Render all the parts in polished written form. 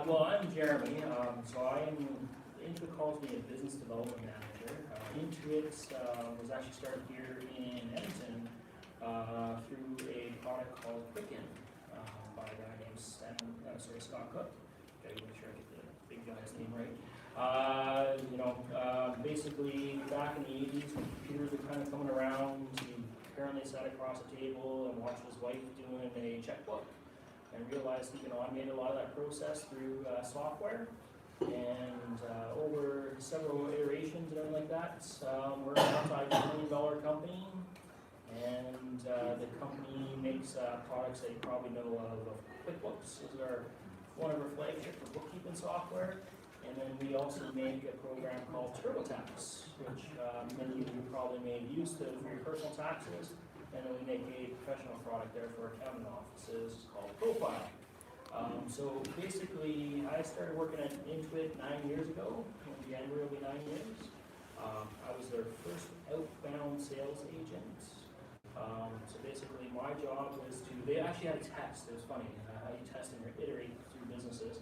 Well, I'm Jeremy. Intuit calls me a business development manager. Intuit was actually started here in Edmonton through a product called Quicken by a guy named Scott Cook. Gotta make sure I get the big guy's name right. Basically back in the 80s when computers were kind of coming around, he apparently sat across a table and watched his wife doing a checkbook and realized he can automate a lot of that process through software. And over several iterations and everything like that, we're a multi-billion-dollar company, and the company makes products that you probably know of. QuickBooks is one of our flagship for bookkeeping software, and then we also make a program called TurboTax, which many of you probably may have used for your personal taxes, and then we make a professional product there for accounting offices called Profile. So basically, I started working at Intuit 9 years ago. In January will be 9 years. I was their first outbound sales agent. So basically, my job was they actually had a test. It was funny how you test and iterate through businesses.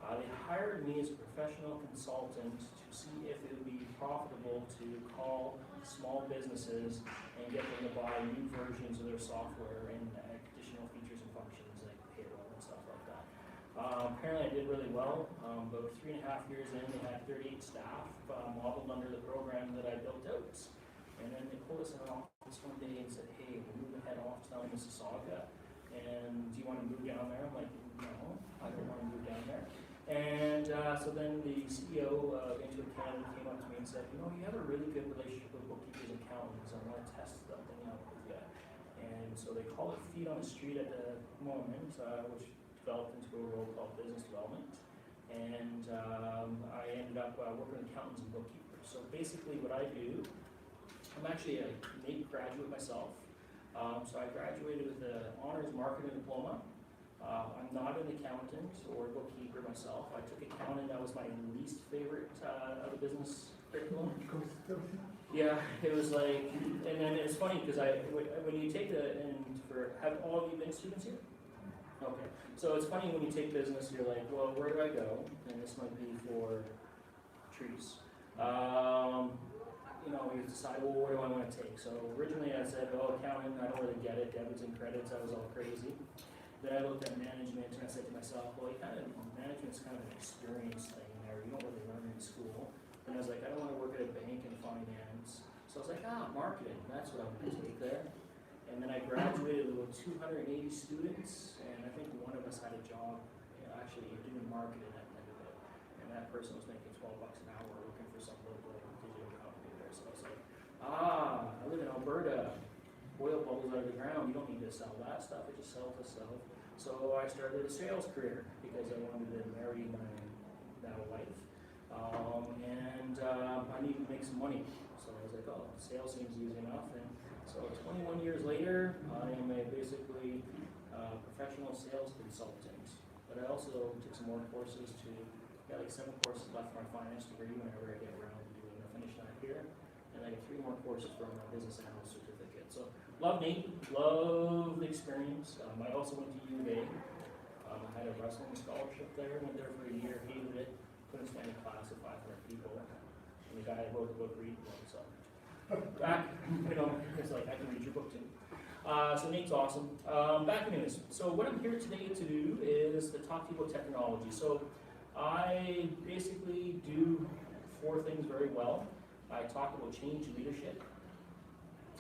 They hired me as a professional consultant to see if it would be profitable to call small businesses and get them to buy new versions of their software and additional features and functions like payroll and stuff like that. Apparently I did really well. About 3.5 years in, they had 38 staff modeled under the program that I built out. And then they pulled us in an office one day and said, hey, we're moving head office down in Mississauga, and do you want to move down there? I'm like, no, I don't want to move down there. And so then the CEO of Intuit Canada came up to me and said, you have a really good relationship with bookkeepers and accountants. I want to test something out with you. And so they call it Feet on the Street at the moment, which developed into a role called business development. And I ended up working with accountants and bookkeepers. So basically what I do, I'm actually a NAIT graduate myself. So I graduated with an honors marketing diploma. I'm not an accountant or bookkeeper myself. I took accounting. That was my least favorite of the business curriculum. Yeah, it was like, and then it's funny because when you take have all of you been students here? Okay, so it's funny when you take business, you're like, well, where do I go? And this might be for trees. You decide, well, what do I want to take? So originally I said, oh, accounting, I don't really get it. Debits and credits, I was all crazy. Then I looked at management and I said to myself, well, management's kind of an experience thing there. You don't really learn in school. And I was like, I don't want to work at a bank in finance. So I was like, marketing, that's what I'm going to take there. And then I graduated with 280 students, and I think one of us had a job actually doing marketing at the end of it. And that person was making $12 an hour looking for some local digital company there. So I was like, I live in Alberta. Oil bubbles out of the ground. You don't need to sell that stuff. It just sells itself. So I started a sales career because I wanted to marry my now wife. I needed to make some money. So I was like, oh, sales seems easy enough. And so 21 years later, I am basically a professional sales consultant. But I also took some more courses got like 7 courses left for my finance degree whenever I get around to finish that here. And I got 3 more courses for my business analyst certificate. So love NAIT, love the experience. I also went to U of A. I had a wrestling scholarship there, went there for a year, hated it, couldn't stand a class of 500 people. And the guy wrote the book, read one, so back, it's like, I can read your book too. So NAIT's awesome. Back in news. So what I'm here today to do is to talk to you about technology. So I basically do 4 things very well. I talk about change leadership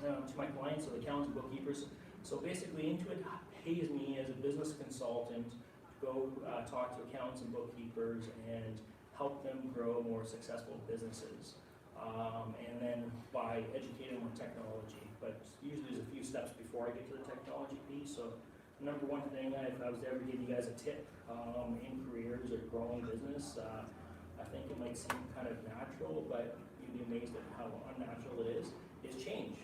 to my clients, so the accountants and bookkeepers. So basically, Intuit pays me as a business consultant to go talk to accountants and bookkeepers and help them grow more successful businesses. And then by educating them on technology. But usually there's a few steps before I get to the technology piece. So the number one thing, if I was to ever give you guys a tip in careers or growing business, I think it might seem kind of natural, but you'd be amazed at how unnatural it is change.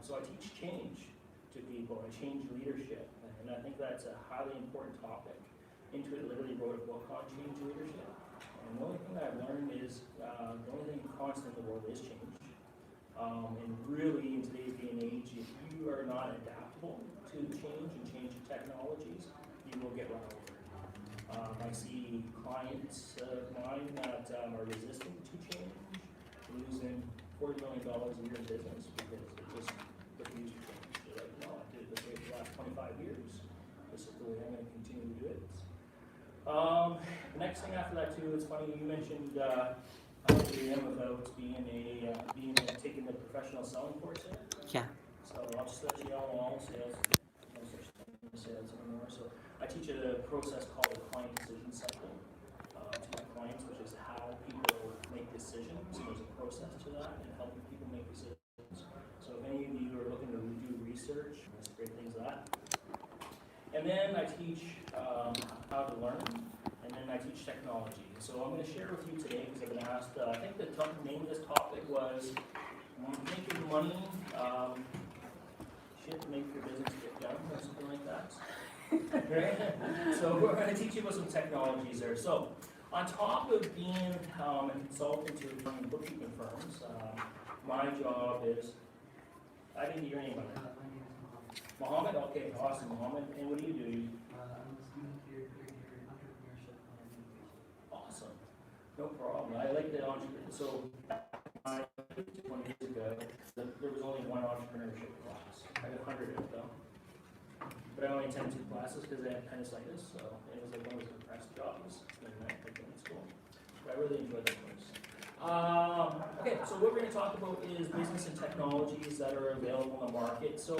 So I teach change to people. I change leadership. And I think that's a highly important topic. Intuit literally wrote a book on change leadership. And the only thing that I've learned is the only thing constant in the world is change. And really, in today's day and age, if you are not adaptable to change and change technologies, you will get run over. I see clients of mine that are resistant to change, losing $40 million a year in business because they just refuse to change. They're like, no, I did it this way for the last 25 years. This is the way I'm going to continue to do it. The next thing after that too, it's funny, you mentioned about taking the professional selling course here. Yeah. So I'll just let you know all sales, no such thing as sales anymore. So I teach a process called the client decision cycle to my clients, which is how people make decisions. And there's a process to that and helping people make decisions. So if any of you are looking to do research, there's great things of that. And then I teach how to learn, and then I teach technology. So I'm going to share with you today because I've been asked. I think the name of this topic was making money. Shit to make your business get done or something like that. Right? So we're going to teach you about some technologies there. So on top of being a consultant to bookkeeping firms, my job is, I didn't hear your name on it. My name is Mohammed? Okay, awesome, Mohammed. And what do you do? I'm a student here in entrepreneurship and innovation. Awesome. No problem. I like the entrepreneur. So 20 years ago, there was only one entrepreneurship class. I got 100 of them. But I only attended 2 classes because I had appendicitis, so it was like one of those depressed jobs in school. But I really enjoyed that course. Okay, so what we're going to talk about is business and technologies that are available on the market. So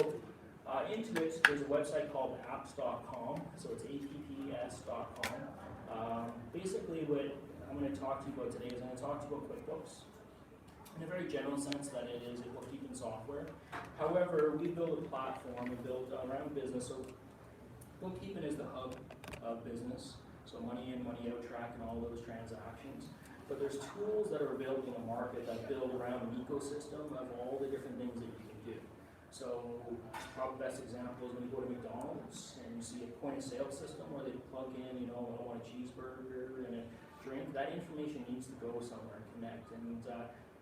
Intuit, there's a website called apps.com, so it's apps.com. Basically what I'm going to talk to you about today is I'm going to talk to you about QuickBooks in a very general sense that it is a bookkeeping software. However, we built a platform, we built around business, so bookkeeping is the hub of business, so money in, money out, tracking all those transactions. But there's tools that are available in the market that build around an ecosystem of all the different things that you can do. So probably the best example is when you go to McDonald's and you see a point of sale system where they plug in, I want a cheeseburger and a drink. That information needs to go somewhere and connect. And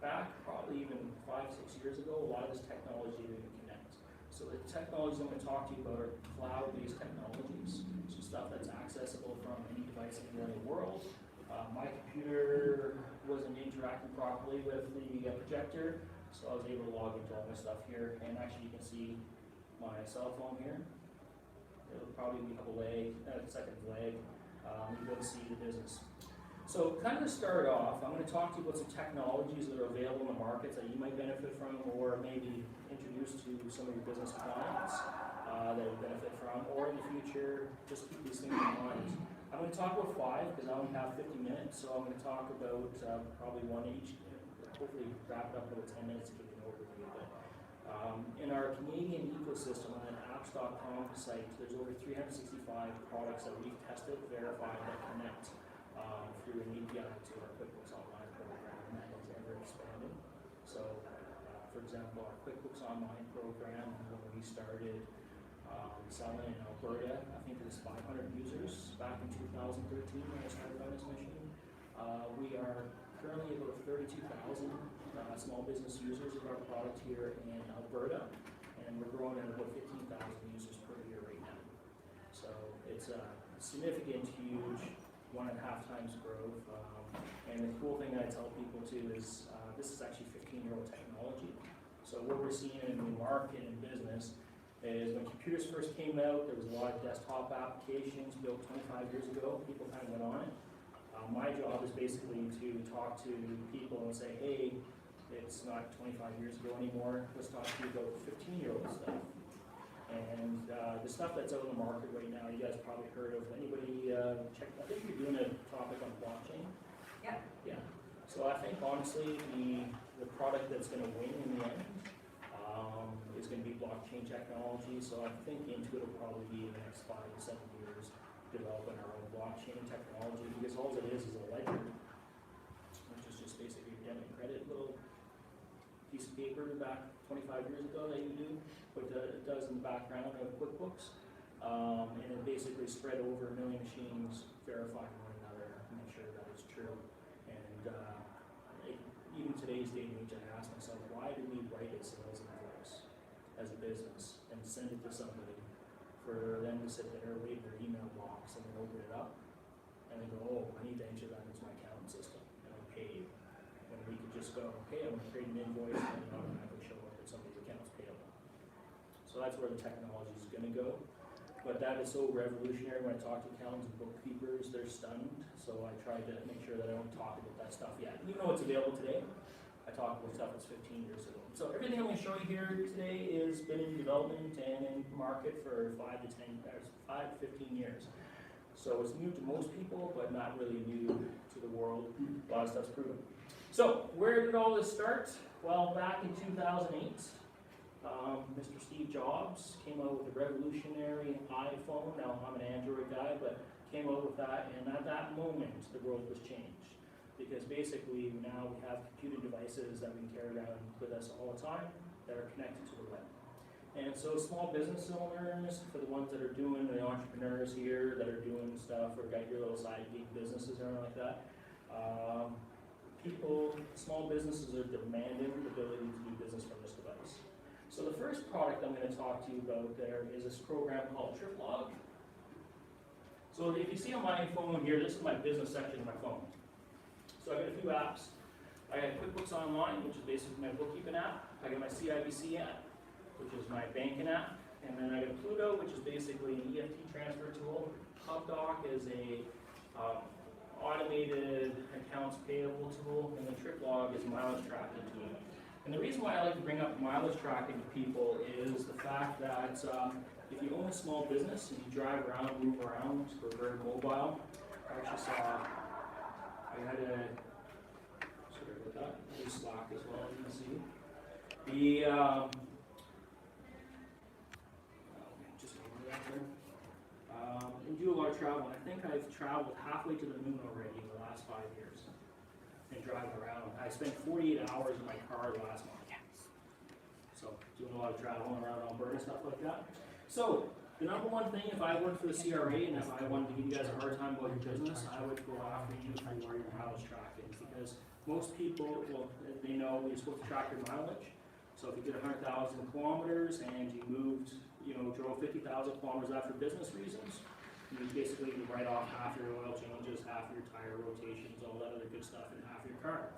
back probably even 5-6 years ago, a lot of this technology didn't connect. So the technologies I'm going to talk to you about are cloud-based technologies, so stuff that's accessible from any device anywhere in the world. My computer wasn't interacting properly with the projector, so I was able to log into all my stuff here. And actually, you can see my cell phone here. It'll probably be a second leg. You'll be able to see the business. So kind of to start off, I'm going to talk to you about some technologies that are available in the markets that you might benefit from, or maybe introduce to some of your business clients that would benefit from, or in the future, just keep these things in mind. I'm going to talk about 5 because I only have 50 minutes, so I'm going to talk about probably one each, hopefully wrap it up in about 10 minutes to give you an overview. But in our Canadian ecosystem on the apps.com site, there's over 365 products that we've tested, verified, that connect through an API to our QuickBooks Online program, and that is ever expanding. So, for example, our QuickBooks Online program, when we started selling in Alberta, I think it was 500 users back in 2013 when I started on this mission. We are currently about 32,000 small business users of our product here in Alberta, and we're growing at about 15,000 users per year right now. So it's a significant, huge 1.5 times growth. And the cool thing that I tell people too is this is actually 15-year-old technology. So what we're seeing in the market and business is when computers first came out, there was a lot of desktop applications built 25 years ago. People kind of went on it. My job is basically to talk to people and say, hey, it's not 25 years ago anymore. Let's talk to you about 15-year-old stuff. And the stuff that's out in the market right now, you guys probably heard of. Anybody check? I think you're doing a topic on blockchain. Yeah. Yeah. So I think honestly, the product that's going to win in the end is going to be blockchain technology. So I think Intuit will probably be in the next 5 to 7 years developing our own blockchain technology, because all it is a ledger, which is just basically a debit and credit little piece of paper back 25 years ago that you do, what it does in the background of QuickBooks, and it basically spread over 1 million machines, verifying one another, make sure that it's true. And even today's day and age, I ask myself, why do we write a sales invoice as a business and send it to somebody for them to sit there, wait in their email box, and then open it up I need to enter that into my accounting system, and I pay. And we could just go, okay, I'm gonna create an invoice, and it automatically show up in somebody's accounts payable. So that's where the technology is gonna go. But that is so revolutionary. When I talk to accountants and bookkeepers, they're stunned. So I try to make sure that I don't talk about that stuff yet. Even though it's available today, I talk about stuff that's 15 years ago. So everything I'm going to show you here today has been in development and in market for 5 to 15 years. So it's new to most people, but not really new to the world. A lot of stuff's proven. So where did all this start? Well, back in 2008. Mr. Steve Jobs came out with a revolutionary iPhone. Now, I'm an Android guy, but came out with that, and at that moment, the world was changed. Because basically, now we have computer devices that we can carry around with us all the time that are connected to the web. And so small business owners, for the ones that are doing, the entrepreneurs here that are doing stuff, or got your little side gig businesses or anything like that, small businesses are demanding the ability to do business from this device. So the first product I'm going to talk to you about there is this program called TripLog. So if you see on my phone here, this is my business section of my phone. So I got a few apps. I got QuickBooks Online, which is basically my bookkeeping app. I got my CIBC app, which is my banking app. And then I got Pluto, which is basically an EFT transfer tool. HubDoc is a automated accounts payable tool. And the TripLog is a mileage tracking tool. And the reason why I like to bring up mileage tracking to people is the fact that if you own a small business and you drive around, move around, we're very mobile. I actually saw, I had a, sorry about that, I do Slack as well, as you can see. Just over that there. I do a lot of travel, and I think I've traveled halfway to the moon already in the last 5 years. And driving around. I spent 48 hours in my car last month. So doing a lot of traveling around Alberta, stuff like that. So the number one thing, if I worked for the CRA and if I wanted to give you guys a hard time about your business, I would go after you for your mileage tracking, because most people, well, they know you're supposed to track your mileage. So if you did 100,000 kilometers and you moved, drove 50,000 kilometers out for business reasons, you basically write off half your oil changes, half your tire rotations, all that other good stuff, and half your car.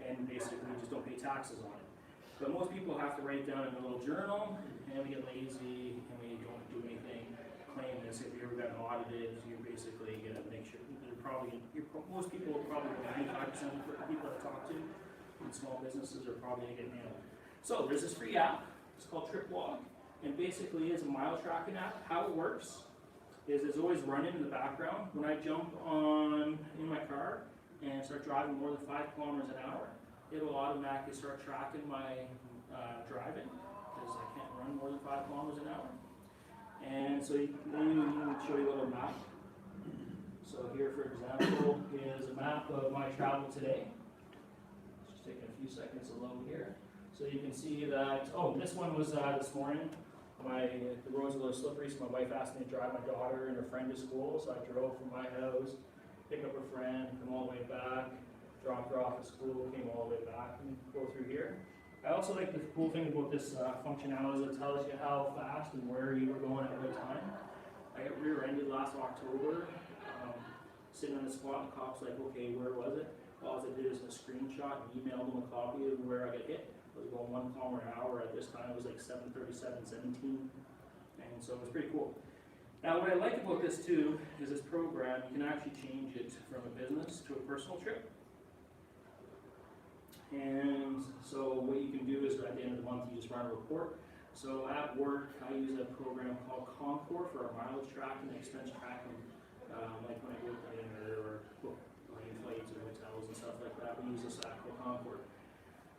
And basically you just don't pay taxes on it. But most people have to write it down in a little journal, and we get lazy, and we don't do anything. Claim this, if you ever got audited, you're basically going to make sure, most people, probably 95% of the people I talk to in small businesses are probably going to get nailed. So there's this free app, it's called TripLog, and basically it's a mile tracking app. How it works is it's always running in the background. When I jump in my car and start driving more than 5 kilometers an hour, it will automatically start tracking my driving, because I can't run more than 5 kilometers an hour. And so you can show you a little map. So here, for example, is a map of my travel today. It's just taking a few seconds to load here. So you can see that, this one was this morning. The roads are a little slippery, so my wife asked me to drive my daughter and her friend to school, so I drove from my house, picked up her friend, come all the way back, dropped her off at school, came all the way back, and go through here. I also like the cool thing about this functionality is it tells you how fast and where you were going at what time. I got rear-ended last October, sitting on the spot, and the cop's like, okay, where was it? All I did is a screenshot and emailed them a copy of where I got hit. It was going 1 kilometer an hour. At this time it was like 7:37:17, and so it was pretty cool. Now what I like about this too is this program, you can actually change it from a business to a personal trip. And so what you can do is at the end of the month you just run a report. So at work I use a program called Concor for our mileage tracking and expense tracking, like when I go to dinner or book plane flights or hotels and stuff like that. We use this app called Concor.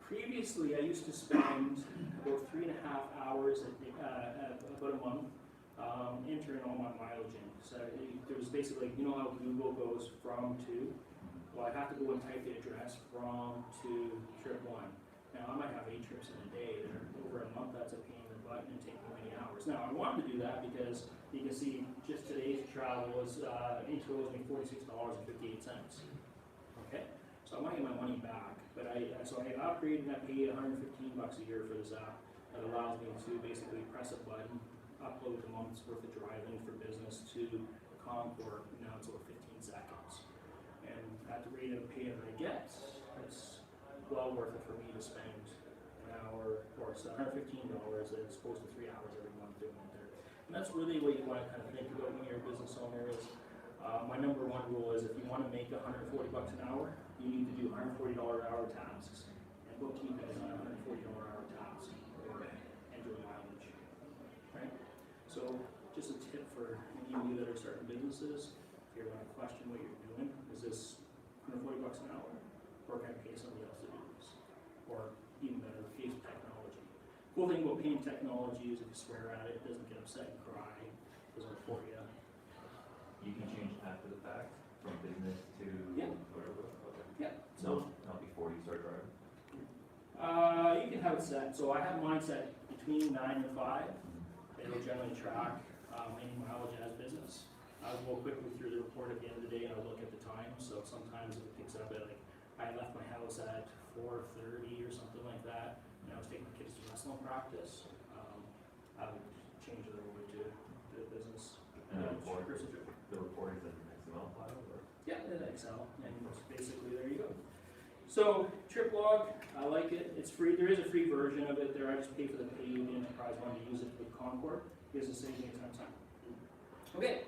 Previously, I used to spend about 3.5 hours about a month entering all my mileage in. So there was basically, you know how Google goes from to? Well, I have to go and type the address from to trip 1. Now, I might have 8 trips in a day. Over a month, that's a pain in the butt and take many hours. Now, I wanted to do that because you can see just today's travel was, Intuit owes me $46.58. Okay? So I want to get my money back. But I upgraded and I paid $115 a year for this app that allows me to basically press a button, upload the month's worth of driving for business to Concor. Now it's over 15 seconds. rate of pay that I get, it's well worth it for me to spend an hour, or it's $115 as opposed to 3 hours every month doing it there. And that's really what you want to kind of think about when you're a business owner is, my number one rule is if you want to make $140 an hour, you need to do $140 an hour tasks. And bookkeeping is not a $140 an hour task, or enter mileage, right? So just a tip for any of you that are starting businesses, if you're going to question what you're doing, is this $140 an hour, or can I pay somebody else to do this? Or even better, pay technology. Cool thing about paying technology is if you swear at it, it doesn't get upset and cry, doesn't report you. You can change after the fact from business to whatever. Okay. Yeah. So Not before you start driving. you can have it set. So I have mine set between 9 and 5. It'll generally track any mileage as business. I'll go quickly through the report at the end of the day and I'll look at the time. So sometimes it picks up at like I left my house at 4:30 or something like that, and I was taking my kids to wrestling practice. I would change it over to the business. And the report is an XML file? Or? Yeah, in Excel, and basically there you go. So TripLog, I like it. It's free. There is a free version of it there. I just pay for the paid enterprise one to use it with Concord. Because it saves me a ton of time. Okay,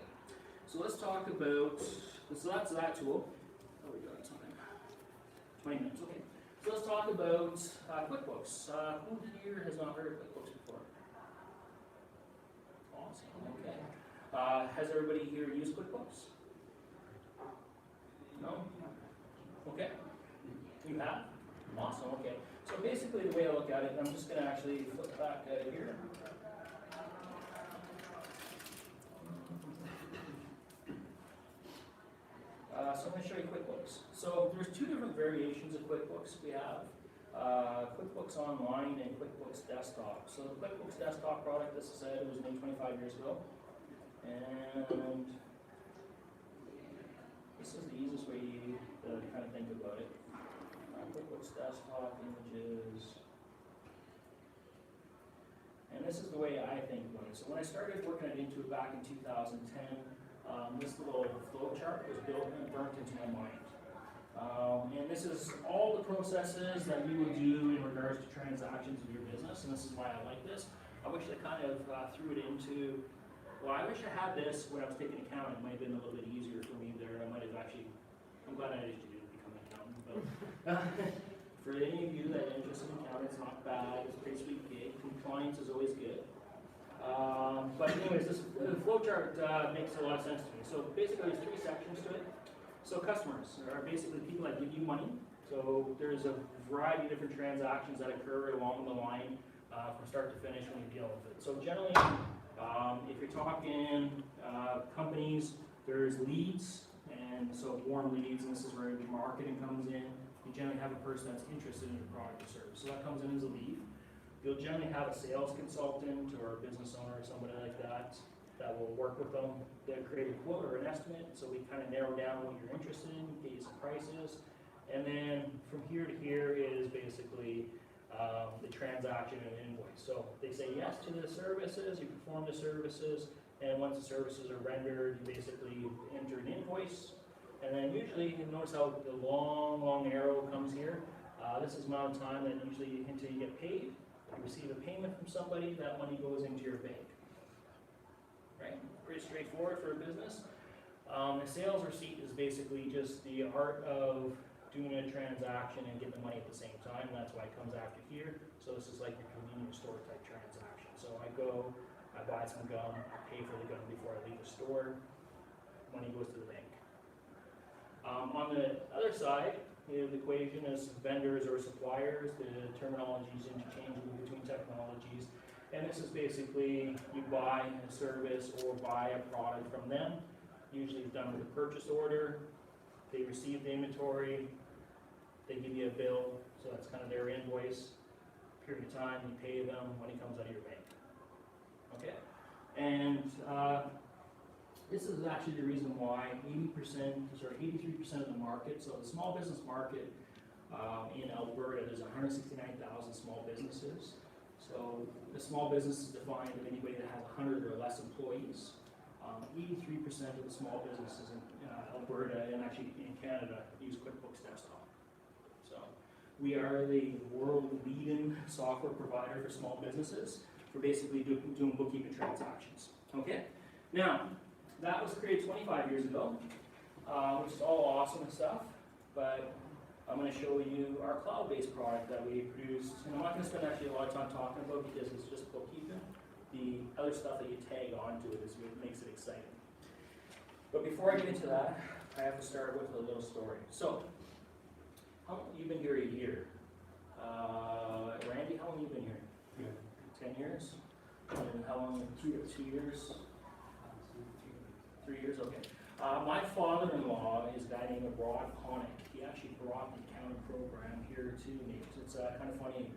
so let's talk about. So that's that tool. Oh, we got time. 20 minutes. Okay. So let's talk about QuickBooks. Who here has not heard of QuickBooks before? Awesome. Okay. Has everybody here used QuickBooks? No? Okay. You have? Awesome, okay. So basically the way I look at it, I'm just going to actually flip back out of here. So I'm going to show you QuickBooks. So there's two different variations of QuickBooks we have. QuickBooks Online and QuickBooks Desktop. So the QuickBooks Desktop product, as I said, it was made 25 years ago. And this is the easiest way to kind of think about it. QuickBooks Desktop images. And this is the way I think about it. So when I started working at Intuit back in 2010, this little flowchart was built and burnt into my mind. And this is all the processes that you would do in regards to transactions in your business, and this is why I like this. I wish I kind of threw it into, well, I wish I had this when I was taking accounting. It might have been a little bit easier for me there. I might have actually, I'm glad I didn't do to become an accountant, but for any of you that are interested in accounting, it's not bad. It's a pretty sweet gig. Compliance is always good. But anyways, this the flowchart makes a lot of sense to me. So basically there's 3 sections to it. So customers are basically people that give you money. So there's a variety of different transactions that occur along the line from start to finish when you deal with it. So generally, if you're talking companies, there's leads, and so warm leads, and this is where the marketing comes in. You generally have a person that's interested in your product or service. So that comes in as a lead. You'll generally have a sales consultant or a business owner or somebody like that that will work with them. They'll create a quote or an estimate, so we kind of narrow down what you're interested in, get you some prices, and then from here to here is basically the transaction and invoice. So they say yes to the services, you perform the services, and once the services are rendered, you basically enter an invoice, and then usually, you notice how the long arrow comes here. This is the amount of time that usually until you get paid. You receive a payment from somebody, that money goes into your bank. Right? Pretty straightforward for a business. A sales receipt is basically just the art of doing a transaction and getting the money at the same time. That's why it comes after here. So this is like your convenience store type transaction. So I go, I buy some gum, I pay for the gum before I leave the store, money goes to the bank. On the other side, the equation is vendors or suppliers. The terminology is interchangeable between technologies. And this is basically you buy a service or buy a product from them. Usually it's done with a purchase order. They receive the inventory. They give you a bill. So that's kind of their invoice. Period of time, you pay them, money comes out of your bank. Okay? And this is actually the reason why 83% of the market, so the small business market in Alberta, there's 169,000 small businesses. So the small business is defined as anybody that has 100 or less employees. 83% of the small businesses in Alberta and actually in Canada use QuickBooks Desktop. So we are the world leading software provider for small businesses for basically doing bookkeeping transactions. Okay? Now, that was created 25 years ago, which is all awesome and stuff, but I'm going to show you our cloud-based product that we produced. And I'm not going to spend actually a lot of time talking about because it's just bookkeeping. The other stuff that you tag onto it is what makes it exciting. But before I get into that, I have to start with a little story. So, you've been here a year. Randy, how long have you been here? 10 years? And how long? 2 years? 3 years, okay. My father-in-law is a guy named Rod Connick. He actually brought the accounting program here to me. It's kind of funny.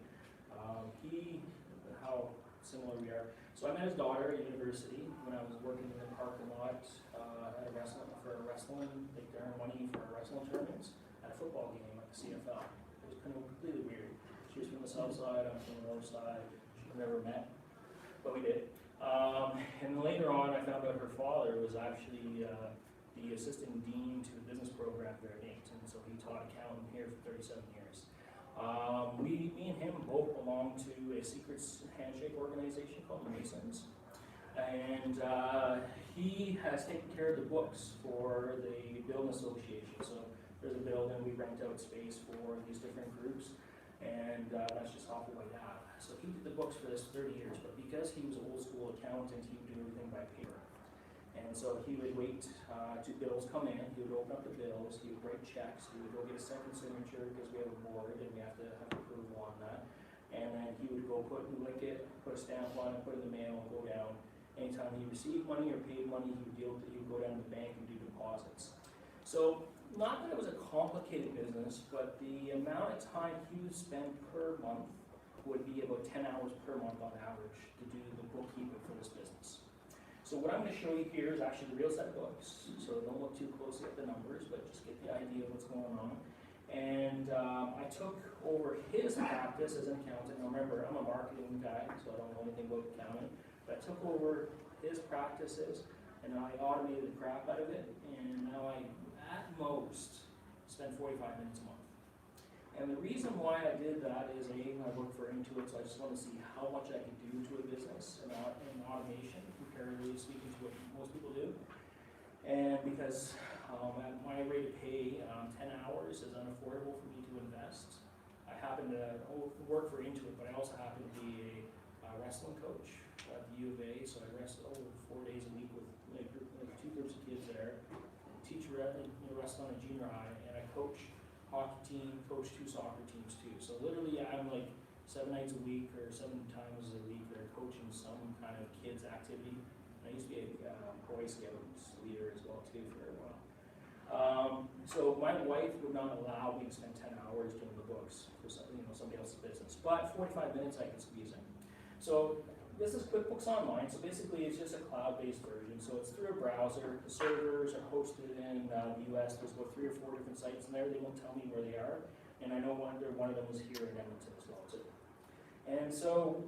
How similar we are. So I met his daughter at university when I was working in the parking lot at a wrestling, like to earn money for wrestling tournaments at a football game at the CFL. It was kind of completely weird. She was from the south side, I'm from the north side. We've never met, but we did. And then later on, I found out her father was actually the assistant dean to the business program there at Intuit, and so he taught accounting here for 37 years. Me and him both belong to a secret handshake organization called the Masons, and he has taken care of the books for the building association. So there's a building, we rent out space for these different groups, and that's just off the way out. So he did the books for this 30 years, but because he was an old school accountant, he would do everything by paper. And so he would wait to bills come in, he would open up the bills, he would write checks, he would go get a second signature because we have a board and we have to have approval on that. And then he would go lick it, put a stamp on it, put it in the mail, go down. Anytime he received money or paid money, he would go down to the bank and do deposits. So not that it was a complicated business, but the amount of time he would spend per month would be about 10 hours per month on average to do the bookkeeping for this business. So what I'm going to show you here is actually the real set of books. So don't look too closely at the numbers, but just get the idea of what's going on. And I took over his practice as an accountant. Now remember, I'm a marketing guy, so I don't know anything about accounting. But I took over his practices, and I automated the crap out of it. And now I, at most, spend 45 minutes a month. And the reason why I did that is, I work for Intuit, so I just want to see how much I could do to a business in automation, comparatively speaking to what most people do. And because at my rate of pay, 10 hours is unaffordable for me to invest. I happen to work for Intuit, but I also happen to be a wrestling coach at the U of A, so I wrestle 4 days a week with two groups of kids there. I teach wrestling at junior high, and I coach hockey team, coach 2 soccer teams too. So literally I'm like 7 nights a week or 7 times a week or coaching some kind of kids activity. I used to be a Boy Scouts leader as well too for a while. So my wife would not allow me to spend 10 hours doing the books for somebody else's business, but 45 minutes I could squeeze in. So this is QuickBooks Online, so basically it's just a cloud-based version. So it's through a browser. The servers are hosted in the US. There's about 3 or 4 different sites in there. They won't tell me where they are. And I know one of them is here in Edmonton as well too. And so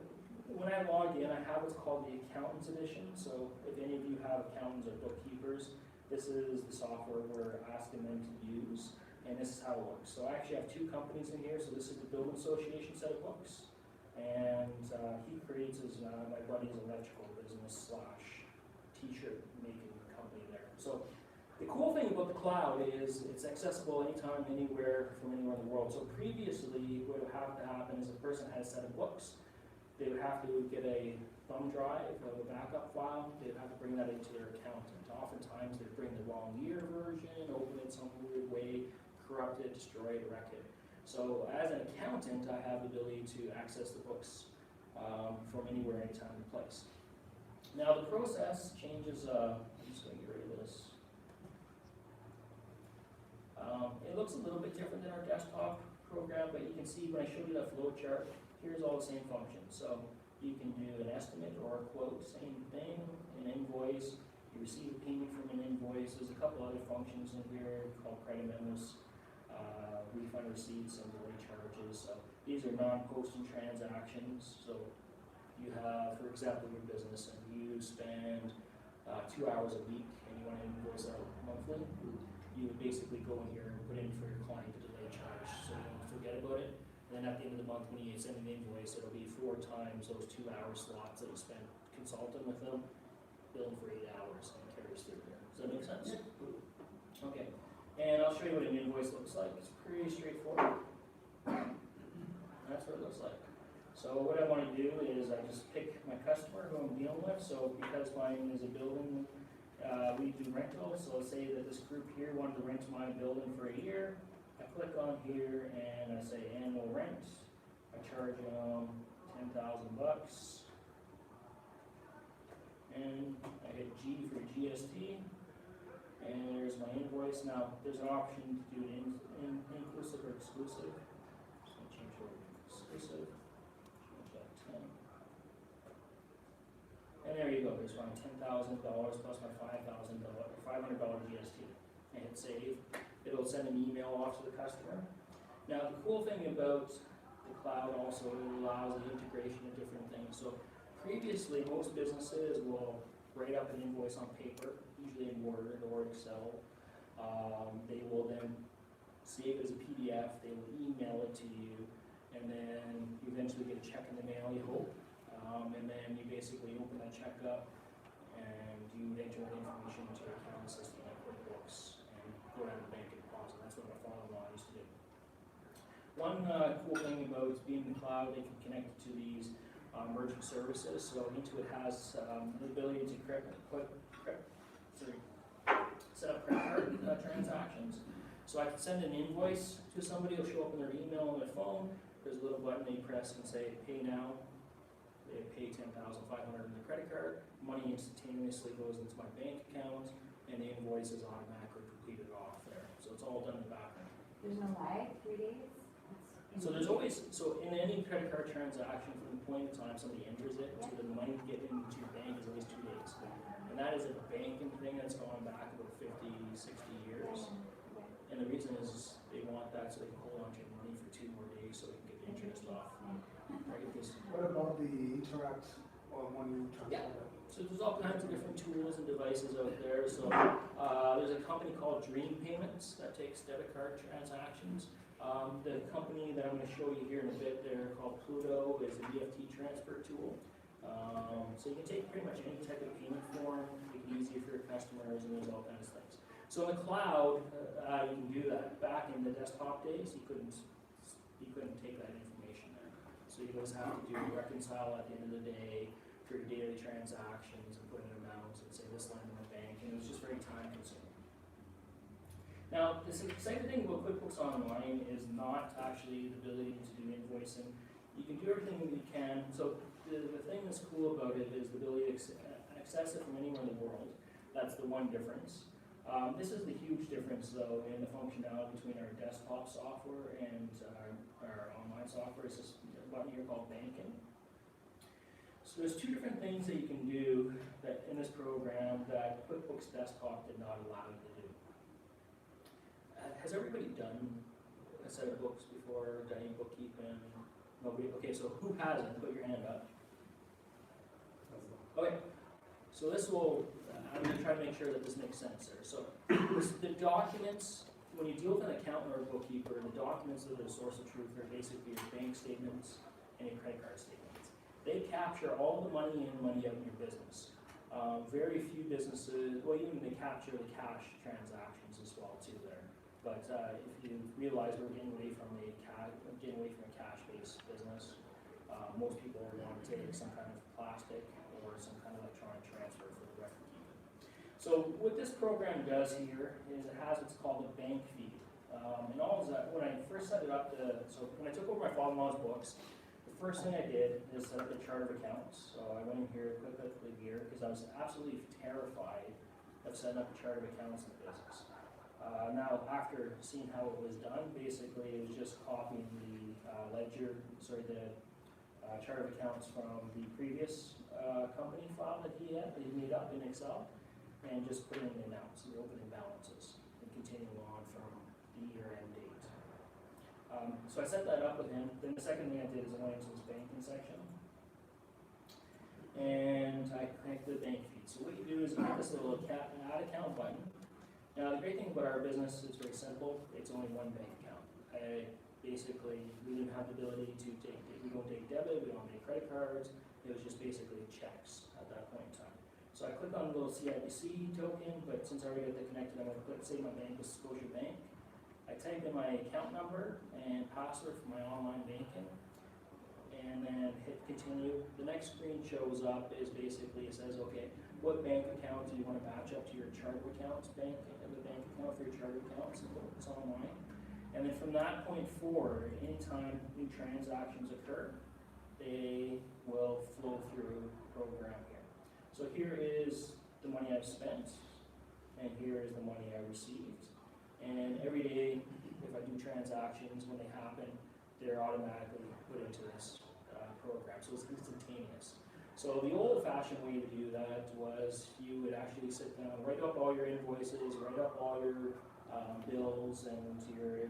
when I log in, I have what's called the Accountants Edition. So if any of you have accountants or bookkeepers, this is the software we're asking them to use. And this is how it works. So I actually have 2 companies in here. So this is the Building Association set of books. And he creates my buddy's electrical business / t-shirt making company there. So the cool thing about the cloud is it's accessible anytime, anywhere, from anywhere in the world. So previously, what would have to happen is a person had a set of books. They would have to get a thumb drive of a backup file. They'd have to bring that into their accountant. Oftentimes, they'd bring the wrong year version, open it some weird way, corrupt it, destroy it, wreck it. So as an accountant, I have the ability to access the books from anywhere, anytime, any place. Now the process changes, I'm just going to get rid of this. It looks a little bit different than our desktop program, but you can see when I showed you that flowchart, here's all the same functions. So you can do an estimate or a quote, same thing, an invoice, you receive a payment from an invoice. There's a couple other functions in here called credit memos. Refund receipts and delay charges. So these are non-posting transactions. So you have, for example, your business and you spend 2 hours a week and you want to invoice out monthly. you would basically go in here and put in for your client a delay charge, so you don't forget about it. And then at the end of the month, when you send an invoice, it'll be 4 times those 2-hour slots that you spent consulting with them, billing for 8 hours, and carries through there. Does that make sense? Okay, and I'll show you what an invoice looks like. It's pretty straightforward. That's what it looks like. So what I want to do is I just pick my customer who I'm dealing with. So because mine is a building, we do rental. So let's say that this group here wanted to rent my building for a year. I click on here and I say annual rent. I charge them $10,000, and I hit G for GST. And there's my invoice. Now there's an option to do it inclusive or exclusive. So I'll change it to exclusive. Change that to 10. And there you go. There's my $10,000 plus my $500 GST. I hit save. It'll send an email off to the customer. Now the cool thing about the cloud also, it allows the integration of different things. So previously, most businesses will write up an invoice on paper, usually in Word or Excel. They will then save it as a PDF. They will email it to you, and then you eventually get a check in the mail, you hope. And then you basically open that check up, and you enter the information into your accounting system like QuickBooks, and go down to the bank and deposit. That's what my father-in-law used to do. One cool thing about being in the cloud, they can connect to these merchant services. So Intuit has the ability to set up credit card transactions. So I can send an invoice to somebody, it'll show up in their email on their phone. There's a little button they press and say pay now. They pay $10,500 in their credit card. Money instantaneously goes into my bank account, and the invoice is automatically completed off there. So it's all done in the background. There's no lag, 3 days? So there's always, so in any credit card transaction, from the point of time somebody enters it to the money getting into your bank is always 2 days. And that is a banking thing that's gone back about 50, 60 years. And the reason is they want that so they can hold on to your money for 2 more days so they can get the interest off. Right? What about the Interact when you transfer that? So there's all kinds of different tools and devices out there. So there's a company called Dream Payments that takes debit card transactions. The company that I'm going to show you here in a bit there called Pluto is an EFT transfer tool. So you can take pretty much any type of payment form, make it easier for your customers, and there's all kinds of things. So in the cloud, you can do that. Back in the desktop days, you couldn't take that information there. So you always have to reconcile at the end of the day for your daily transactions and put in amounts and say this line in my bank, and it was just very time consuming. Now, this exciting thing about QuickBooks Online is not actually the ability to do invoicing. You can do everything that you can. So the thing that's cool about it is the ability to access it from anywhere in the world. That's the one difference. This is the huge difference, though, in the functionality between our desktop software and our online software. It's this button here called banking. So there's 2 different things that you can do that in this program that QuickBooks Desktop did not allow you to do. Has everybody done a set of books before, done any bookkeeping? Nobody? Okay, so who hasn't? Put your hand up. Okay, so this will, I'm going to try to make sure that this makes sense there. So the documents, when you deal with an accountant or a bookkeeper, the documents that are the source of truth are basically your bank statements and your credit card statements. They capture all the money in, money out in your business. Very few businesses, well, even they capture the cash transactions as well too there. But if you realize we're getting away from a cash-based business, most people want to take some kind of plastic or some kind of electronic transfer for the record keeping. So what this program does here is it has what's called a bank feed. And all is that when I first set it up, so when I took over my father-in-law's books, the first thing I did is set up a chart of accounts. So I went in here quickly here because I was absolutely terrified of setting up a chart of accounts in the business. Now, after seeing how it was done, basically it was just copying the chart of accounts from the previous company file that he made up in Excel, and just putting in the amounts, the opening balances, and continuing on from the year-end date. So I set that up with him. Then the second thing I did is I went into his banking section, and I connected the bank feed. So what you do is you hit this little add account button, Now, the great thing about our business is very simple. It's only one bank account. Basically, we didn't have the ability to we don't take debit, we don't take credit cards. It was just basically checks at that point in time. So I click on the little CIBC token, but since I already got that connected, I'm going to click, say my bank was Scotia Bank. I type in my account number and password for my online banking, and then hit continue. The next screen shows up is basically, it says, okay, what bank account do you want to match up to your charter accounts, the bank account for your charter accounts, it's online. And then from that point forward, anytime new transactions occur, they will flow through the program here. So here is the money I've spent, and here is the money I received. And every day, if I do transactions, when they happen, they're automatically put into this program. So it's instantaneous. So the old-fashioned way to do that was you would actually sit down, write up all your invoices, write up all your bills and your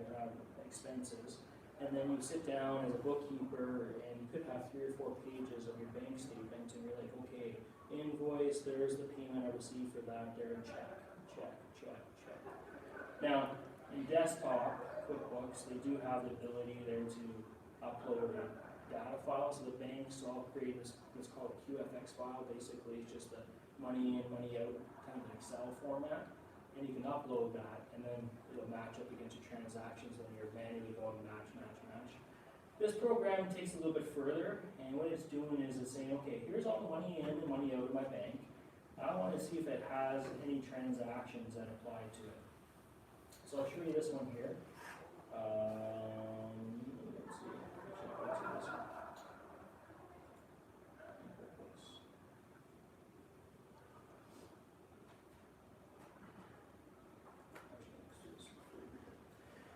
expenses, and then you sit down as a bookkeeper and you could have 3 or 4 pages of your bank statement, and you're like, okay, invoice, there's the payment I received for that, there, check. Now, in desktop QuickBooks, they do have the ability there to upload a data file, so the banks all create this what's called a QFX file. Basically, it's just the money in, money out, kind of an Excel format. And you can upload that, and then it'll match up against your transactions, and you're manually going match. This program takes a little bit further, and what it's doing is it's saying, okay, here's all the money in and money out of my bank. I want to see if it has any transactions that apply to it. So I'll show you this one here. Let's see. Actually, let's see this one.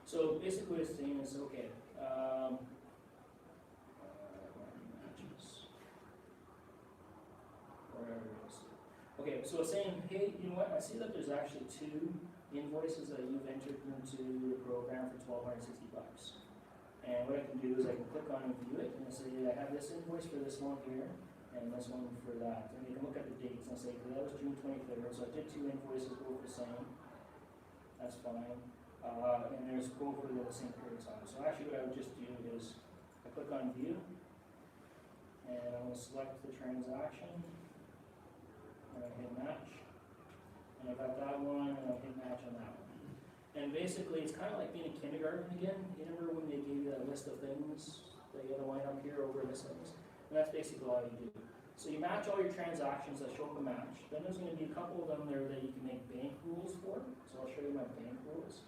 So basically what it's saying is, okay, matches. Wherever it is. Okay, so it's saying, hey, you know what, I see that there's actually 2 invoices that you've entered into the program for $1,260. And what I can do is I can click on and view it, and say, I have this invoice for this one here, and this one for that. And you can look at the dates and say, that was June 23rd, so I did 2 invoices, both the same. That's fine. And there's both of the same period of time. So actually what I would just do is I click on view, and I'm going to select the transaction, and I hit match, and I got that one, and I hit match on that one. And basically it's kind of like being in kindergarten again. You remember when they gave you that list of things that you had to line up here over this things? And that's basically all you do. So you match all your transactions that show up a match. Then there's going to be a couple of them there that you can make bank rules for. So I'll show you my bank rules.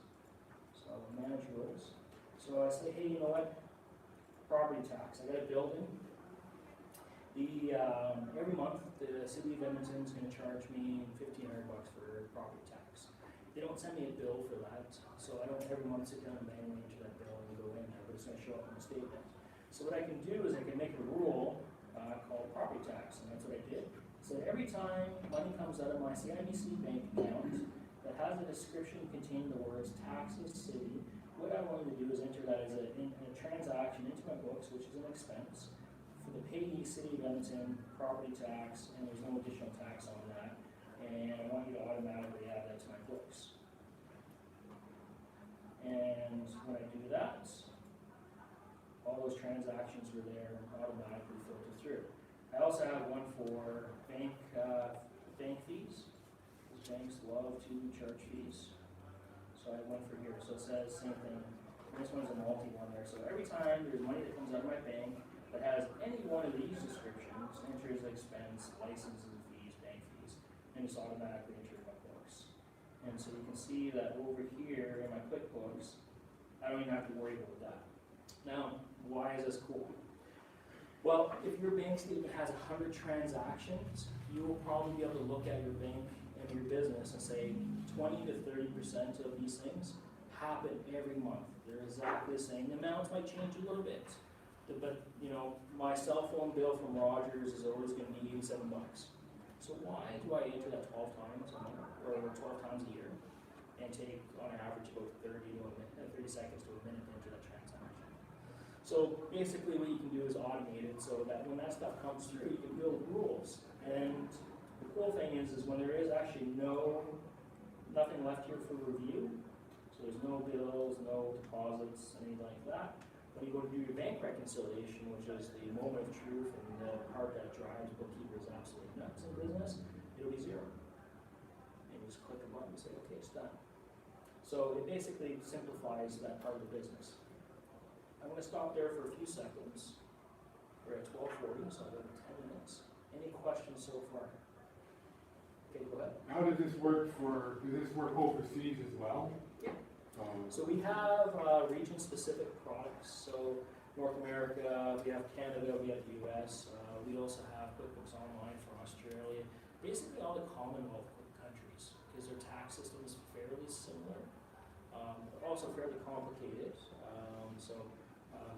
So I'll manage rules. So I say, hey, you know what? Property tax. I got a building. Every month, the city of Edmonton is going to charge me $1,500 for property tax. They don't send me a bill for that, so I don't every month sit down and manually enter that bill and go in there, but it's going to show up in the statement. So what I can do is I can make a rule called property tax, and that's what I did. So every time money comes out of my CIBC bank account that has a description containing the words taxes, city, what I want you to do is enter that as a transaction into my books, which is an expense, for the payee city of Edmonton property tax, and there's no additional tax on that, and I want you to automatically add that to my books. And when I do that, all those transactions were there automatically filtered through. I also have one for bank fees. Banks love to charge fees. So I have one for here. So it says same thing. This one's a multi one there. So every time there's money that comes out of my bank that has any one of these descriptions, entries, expense, licenses, fees, bank fees, and it's automatically entered in my books. And so you can see that over here in my QuickBooks, I don't even have to worry about that. Now, why is this cool? Well, if your bank statement has 100 transactions, you will probably be able to look at your bank and your business and say 20 to 30% of these things happen every month. They're exactly the same. The amounts might change a little bit, but you know, my cell phone bill from Rogers is always going to be $87. So why do I enter that 12 times a month or 12 times a year and take on average about 30 seconds to a minute to enter that transaction? So basically what you can do is automate it so that when that stuff comes through, you can build rules. And the cool thing is when there is actually no nothing left here for review. So there's no bills, no deposits, anything like that. When you go to do your bank reconciliation, which is the moment of truth and the part that drives bookkeepers absolutely nuts in business, it'll be zero. And you just click a button and say, okay, it's done. So it basically simplifies that part of the business. I'm going to stop there for a few seconds. We're at 12:40, so I've got 10 minutes. Any questions so far? Okay, go ahead. How does this work overseas as well? Yeah. So we have region-specific products. So North America, we have Canada, we have the US. We also have QuickBooks Online for Australia. Basically all the Commonwealth countries, because their tax system is fairly similar, but also fairly complicated.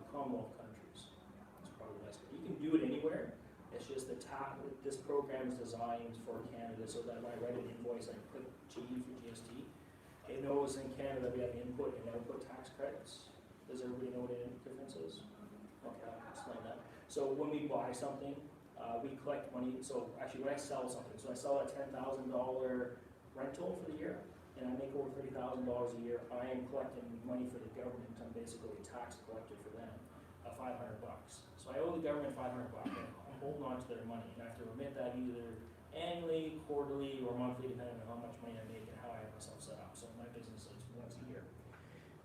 Commonwealth countries is probably the best. You can do it anywhere. It's just this program is designed for Canada, so that when I write an invoice, I click G for GST. It knows in Canada we have input and output tax credits. Does everybody know what the difference is? Okay, I'll explain that. So when we buy something, we collect money. So actually when I sell something, so I sell a $10,000 rental for the year, and I make over $30,000 a year, I am collecting money for the government. I'm basically a tax collector for them, $500. So I owe the government $500. I'm holding on to their money, and I have to remit that either annually, quarterly, or monthly, depending on how much money I make and how I have myself set up. So my business is once a year.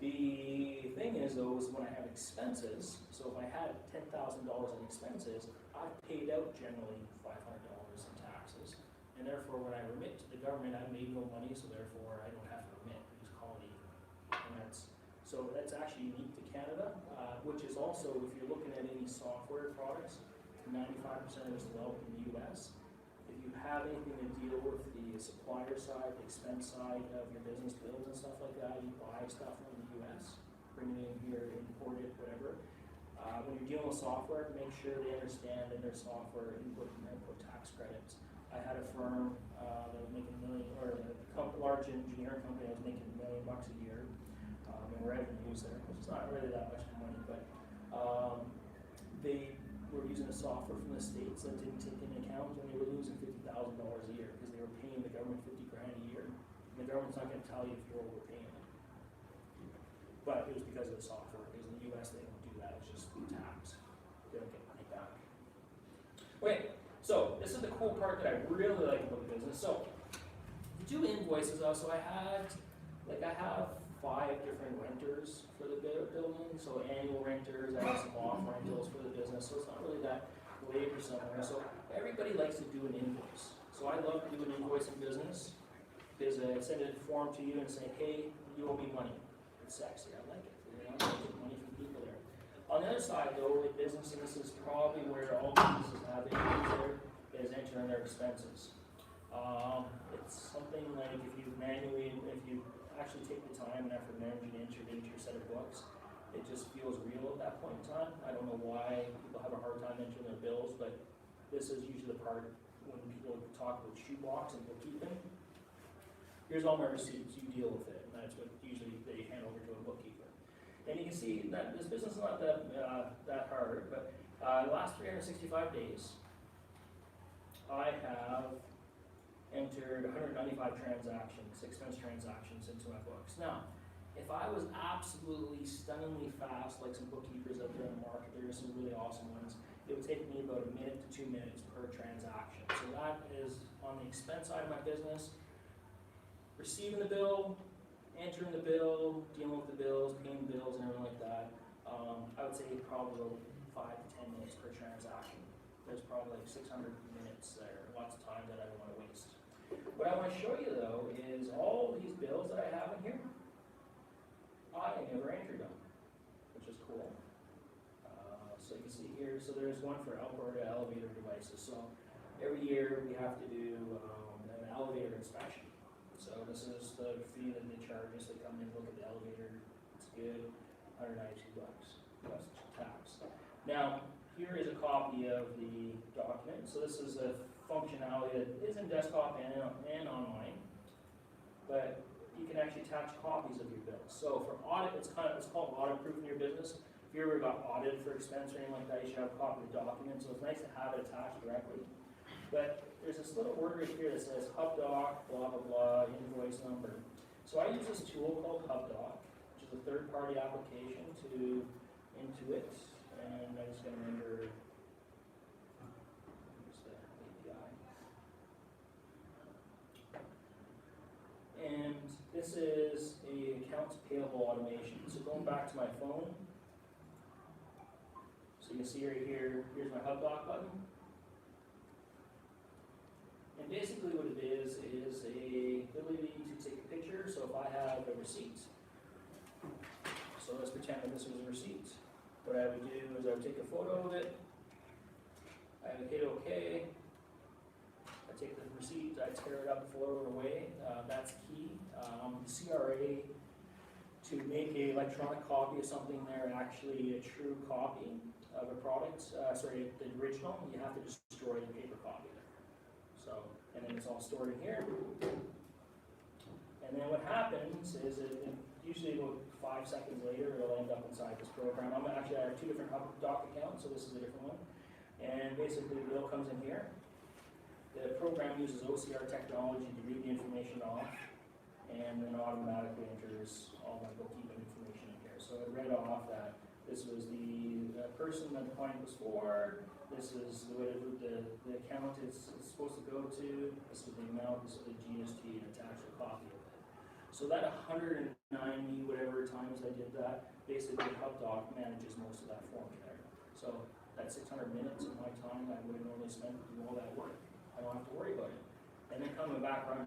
The thing is, though, is when I have expenses, so if I had $10,000 in expenses, I've paid out generally $500 in taxes, and therefore when I remit to the government, I've made no money, so therefore I don't have to remit. I just call it even. And that's actually unique to Canada, which is also, if you're looking at any software products, 95% of it's developed in the US. If you have anything to deal with the supplier side, the expense side of your business bills and stuff like that, you buy stuff from the US, bring it in here, import it, whatever. When you're dealing with software, make sure they understand in their software input and output tax credits. I had a firm that was making a large engineering company that was making $1 million a year in revenues there, which is not really that much money, but they were using a software from the States that didn't take into account, and they were losing $50,000 a year because they were paying the government $50 grand a year. And the government's not going to tell you if you're overpaying it. But it was because of the software, because in the US they don't do that, it's just tax. They don't get money back. Okay, so this is the cool part that I really like about the business. So to do invoices also, I have 5 different renters for the building. So annual renters, I have some off rentals for the business. So it's not really that labor somewhere. So everybody likes to do an invoice. So I love to do an invoice in business because I send a form to you and say, hey, you owe me money. It's sexy, I like it. You know, I get money from people there. On the other side though, in business, and this is probably where all businesses have issues there, is entering their expenses. It's something like if you actually take the time and effort and energy to enter it into your set of books, it just feels real at that point in time. I don't know why people have a hard time entering their bills, but this is usually the part when people talk about shoebox and bookkeeping. Here's all my receipts, you deal with it, and that's what usually they hand over to a bookkeeper. And you can see that this business is not that hard, but the last 365 days, I have entered 195 transactions, expense transactions into my books. Now, if I was absolutely stunningly fast, like some bookkeepers out there in the market, there are some really awesome ones, it would take me about 1 minute to 2 minutes per transaction. So that is on the expense side of my business, receiving the bill, entering the bill, dealing with the bills, paying the bills and everything like that. I would say probably 5 to 10 minutes per transaction. There's probably like 600 minutes there, lots of time that I don't want to waste. What I want to show you though is all these bills that I have in here, I never entered them, which is cool. So you can see here, so there's one for Alberta elevator devices. So every year we have to do an elevator inspection. So this is the fee that they charge us. They come in, look at the elevator, it's good, $192 plus tax. Now, here is a copy of the document. So this is a functionality that is in desktop and online, but you can actually attach copies of your bills. So for audit, it's called audit proof in your business. If you ever got audited for expense or anything like that, you should have a copy of the document. So it's nice to have it attached directly. But there's this little word right here that says HubDoc, blah, blah, blah, invoice number. So I use this tool called HubDoc, which is a third-party application to Intuit, and I just gotta remember, where's the API? And this is a accounts payable automation. So going back to my phone, so you can see right here, here's my HubDoc button. And basically what it is a ability to take a picture. So if I have a receipt, so let's pretend that this was a receipt. What I would do is I would take a photo of it, I would hit OK, I take the receipt, I tear it up, throw it away. That's key. CRA, to make an electronic copy of something there, actually a true copy of a product, the original, you have to destroy the paper copy. So, and then it's all stored in here. And then what happens is usually about 5 seconds later, it'll end up inside this program. I have two different HubDoc accounts, so this is a different one. And basically the bill comes in here. The program uses OCR technology to read the information off, and then automatically enters all my bookkeeping information in here. So it read off that this was the person that the client was for, this is the way the account is supposed to go to, this is the amount, this is the GST, and attach a copy of it. So that 190 whatever times I did that, basically HubDoc manages most of that for me there. So that 600 minutes of my time I would have normally spent doing all that work. I don't have to worry about it. And then coming back around